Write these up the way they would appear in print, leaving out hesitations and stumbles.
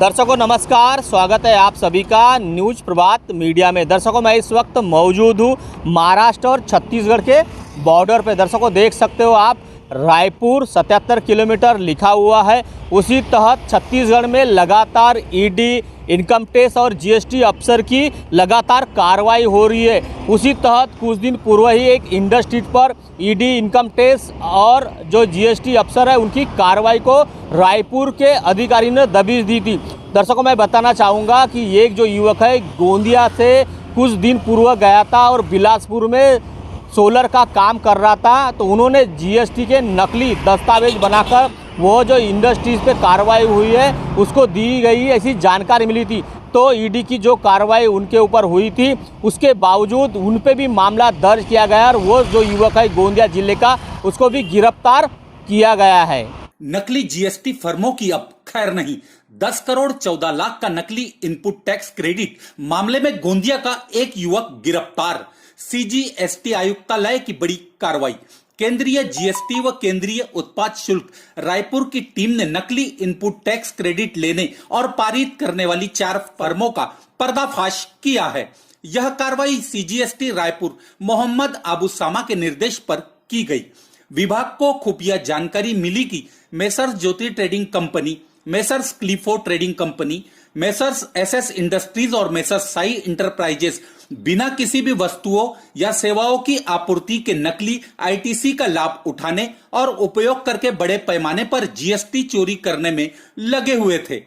दर्शकों नमस्कार, स्वागत है आप सभी का न्यूज प्रभात मीडिया में। दर्शकों मैं इस वक्त मौजूद हूँ महाराष्ट्र और छत्तीसगढ़ के बॉर्डर पे। दर्शकों देख सकते हो आप, रायपुर 77 किलोमीटर लिखा हुआ है। उसी तहत छत्तीसगढ़ में लगातार ईडी, इनकम टैक्स और जीएसटी अफसर की लगातार कार्रवाई हो रही है। उसी तहत कुछ दिन पूर्व ही एक इंडस स्ट्रीट पर ईडी, इनकम टैक्स और जो जीएसटी अफसर है उनकी कार्रवाई को रायपुर के अधिकारी ने दबिश दी थी। दर्शकों मैं बताना चाहूँगा कि एक जो युवक है गोंदिया से कुछ दिन पूर्व गया था और बिलासपुर में सोलर का काम कर रहा था, तो उन्होंने जीएसटी के नकली दस्तावेज बनाकर वो जो इंडस्ट्रीज पे कार्रवाई हुई है उसको दी गई ऐसी जानकारी मिली थी। तो ईडी की जो कार्रवाई उनके ऊपर हुई थी उसके बावजूद उन पे भी मामला दर्ज किया गया और वो जो युवक है गोंदिया जिले का उसको भी गिरफ्तार किया गया है। नकली जीएसटी फर्मों की अब खैर नहीं। 10 करोड़ 14 लाख का नकली इनपुट टैक्स क्रेडिट मामले में गोंदिया का एक युवक गिरफ्तार। सीजीएसटी आयुक्तालय की बड़ी कार्रवाई। केंद्रीय जीएसटी व केंद्रीय उत्पाद शुल्क रायपुर की टीम ने नकली इनपुट टैक्स क्रेडिट लेने और पारित करने वाली 4 फर्मों का पर्दाफाश किया है। यह कार्रवाई सीजीएसटी रायपुर मोहम्मद आबू सामा के निर्देश पर की गई। विभाग को खुफिया जानकारी मिली कि messrs Jyoti trading company, messrs क्लिफो trading company, messrs SS industries और मेसर्स साई इंटरप्राइजेस बिना किसी भी वस्तुओं या सेवाओं की आपूर्ति के नकली आईटीसी का लाभ उठाने और उपयोग करके बड़े पैमाने पर जीएसटी चोरी करने में लगे हुए थे।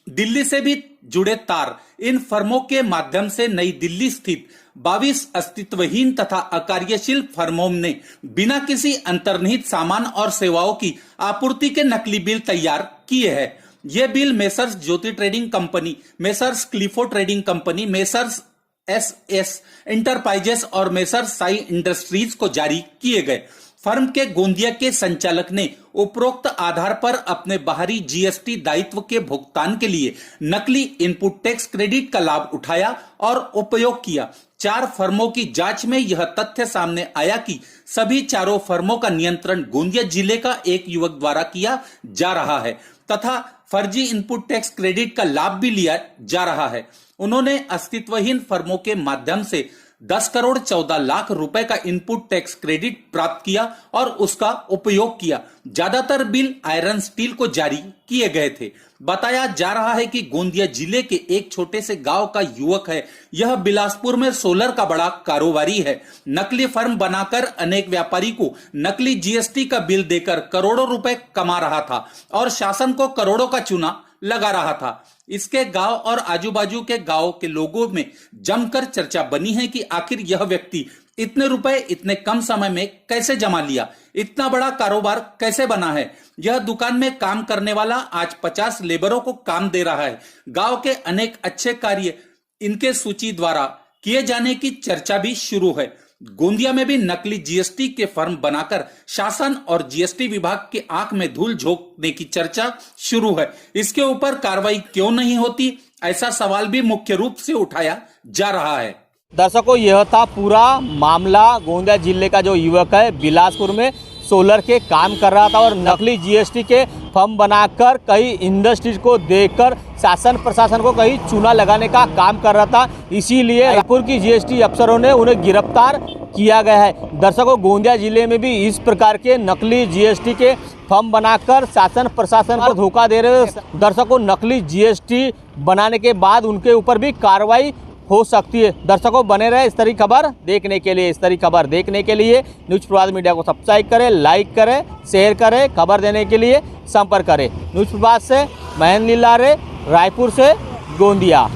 दिल्ली से भी जुड़े तार इन फर्मों के माध्यम से नई दिल्ली स्थित 22 अस्तित्वहीन तथा अकार्यशील फर्मों ने बिना किसी अंतर्निहित सामान और सेवाओं की आपूर्ति के नकली बिल तैयार किए हैं। ये bill messrs Jyoti trading company, messrs क्लिफो trading company, messrs SS enterprises और मेसर्स साई इंडस्ट्रीज को जारी किए गए। फर्म के गोंदिया के संचालक ने उपरोक्त आधार पर अपने बाहरी जीएसटी दायित्व के भुगतान के लिए नकली इनपुट टैक्स क्रेडिट का लाभ उठाया और उपयोग किया। 4 फर्मों की जांच में यह तथ्य सामने आया कि सभी चारों फर्मों का नियंत्रण गोंदिया जिले का एक युवक द्वारा किया जा रहा है तथा फर्जी इनपुट टैक्स क्रेडिट का लाभ भी लिया जा रहा है। उन्होंने अस्तित्वहीन फर्मों के माध्यम से 10 करोड़ 14 लाख रुपए का इनपुट टैक्स क्रेडिट प्राप्त किया और उसका उपयोग किया। ज्यादातर बिल आयरन स्टील को जारी किए गए थे। बताया जा रहा है कि गोंदिया जिले के एक छोटे से गांव का युवक है। यह बिलासपुर में सोलर का बड़ा कारोबारी है। नकली फर्म बनाकर अनेक व्यापारी को नकली जीएसटी का बिल देकर करोड़ों रुपए कमा रहा था और शासन को करोड़ों का चूना लगा रहा था। इसके गांव और आजू बाजू के गांव के लोगों में जमकर चर्चा बनी है कि आखिर यह व्यक्ति इतने रुपए इतने कम समय में कैसे जमा लिया, इतना बड़ा कारोबार कैसे बना है। यह दुकान में काम करने वाला आज 50 लेबरों को काम दे रहा है। गांव के अनेक अच्छे कार्य इनके सूची द्वारा किए जाने की चर्चा भी शुरू है। गोंदिया में भी नकली जीएसटी के फर्म बनाकर शासन और जीएसटी विभाग के आंख में धूल झोंकने की चर्चा शुरू है। इसके ऊपर कार्रवाई क्यों नहीं होती, ऐसा सवाल भी मुख्य रूप से उठाया जा रहा है। दर्शकों यह था पूरा मामला। गोंदिया जिले का जो युवक है बिलासपुर में सोलर के काम कर रहा था और नकली जीएसटी के फर्म बनाकर कई इंडस्ट्रीज को देकर शासन प्रशासन को कहीं चूना लगाने का काम कर रहा था। इसीलिए रायपुर की जीएसटी अफसरों ने उन्हें गिरफ्तार किया गया है। दर्शकों गोंदिया जिले में भी इस प्रकार के नकली जीएसटी के फर्म बनाकर शासन प्रशासन को धोखा दे रहे हैं। दर्शकों नकली जीएसटी बनाने के बाद उनके ऊपर भी कार्रवाई हो सकती है। दर्शकों बने रहे इस तरह खबर देखने के लिए। इस तरह खबर देखने के लिए न्यूज प्रभात मीडिया को सब्सक्राइब करें, लाइक करें, शेयर करें। खबर देने के लिए संपर्क करें। न्यूज प्रभात से महेंद्र लीलारे, रायपुर से गोंदिया।